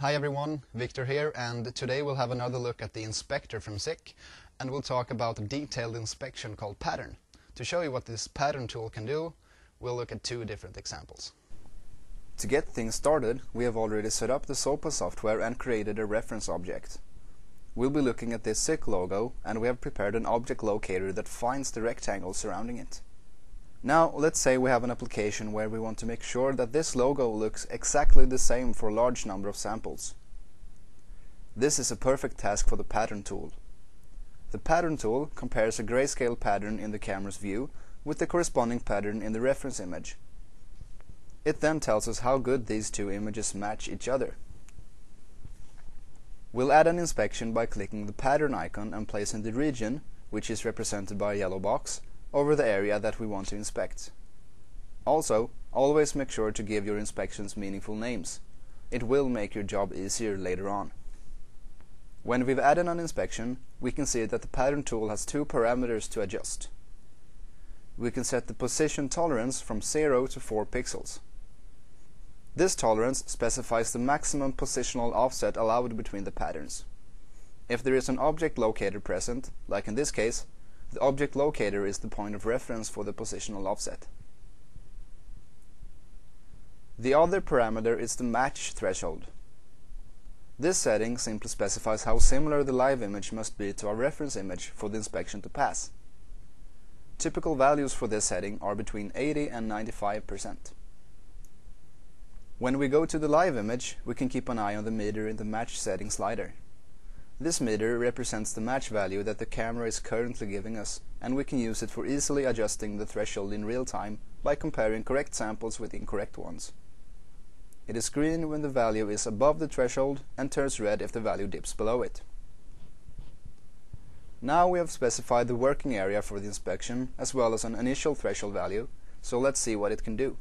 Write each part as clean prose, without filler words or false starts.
Hi everyone, Victor here, and today we'll have another look at the inspector from SICK, and we'll talk about a detailed inspection called Pattern. To show you what this Pattern tool can do, we'll look at two different examples. To get things started, we have already set up the SOPA software and created a reference object. We'll be looking at this SICK logo, and we have prepared an object locator that finds the rectangle surrounding it. Now, let's say we have an application where we want to make sure that this logo looks exactly the same for a large number of samples. This is a perfect task for the Pattern tool. The Pattern tool compares a grayscale pattern in the camera's view with the corresponding pattern in the reference image. It then tells us how good these two images match each other. We'll add an inspection by clicking the pattern icon and placing the region, which is represented by a yellow box, over the area that we want to inspect. Also, always make sure to give your inspections meaningful names. It will make your job easier later on. When we've added an inspection, we can see that the Pattern tool has two parameters to adjust. We can set the position tolerance from 0 to 4 pixels. This tolerance specifies the maximum positional offset allowed between the patterns. If there is an object locator present, like in this case, the object locator is the point of reference for the positional offset. The other parameter is the match threshold. This setting simply specifies how similar the live image must be to our reference image for the inspection to pass. Typical values for this setting are between 80 and 95%. When we go to the live image, we can keep an eye on the meter in the match setting slider. This meter represents the match value that the camera is currently giving us, and we can use it for easily adjusting the threshold in real time by comparing correct samples with incorrect ones. It is green when the value is above the threshold and turns red if the value dips below it. Now we have specified the working area for the inspection as well as an initial threshold value, so let's see what it can do.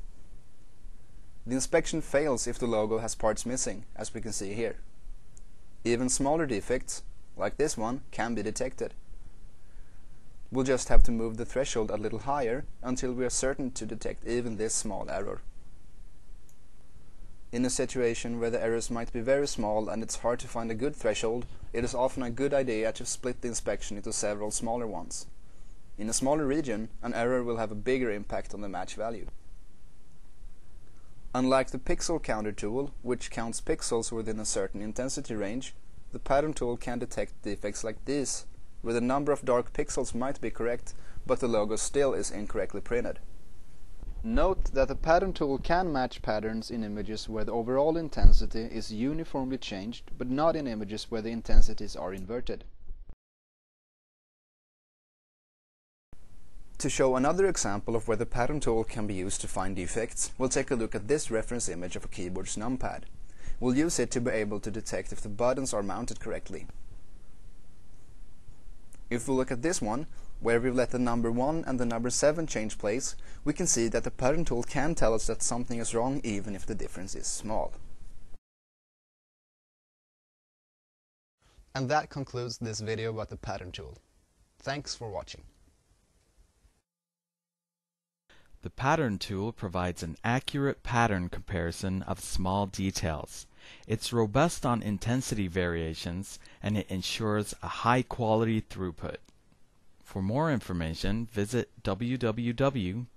The inspection fails if the logo has parts missing, as we can see here. Even smaller defects, like this one, can be detected. We'll just have to move the threshold a little higher until we are certain to detect even this small error. In a situation where the errors might be very small and it's hard to find a good threshold, it is often a good idea to split the inspection into several smaller ones. In a smaller region, an error will have a bigger impact on the match value. Unlike the pixel counter tool, which counts pixels within a certain intensity range, the Pattern tool can detect defects like these, where the number of dark pixels might be correct, but the logo still is incorrectly printed. Note that the Pattern tool can match patterns in images where the overall intensity is uniformly changed, but not in images where the intensities are inverted. To show another example of where the Pattern tool can be used to find defects, we'll take a look at this reference image of a keyboard's numpad. We'll use it to be able to detect if the buttons are mounted correctly. If we look at this one, where we've let the number 1 and the number 7 change place, we can see that the Pattern tool can tell us that something is wrong even if the difference is small. And that concludes this video about the Pattern tool. Thanks for watching. The Pattern tool provides an accurate pattern comparison of small details. It's robust on intensity variations, and it ensures a high-quality throughput. For more information, visit www.sick.com.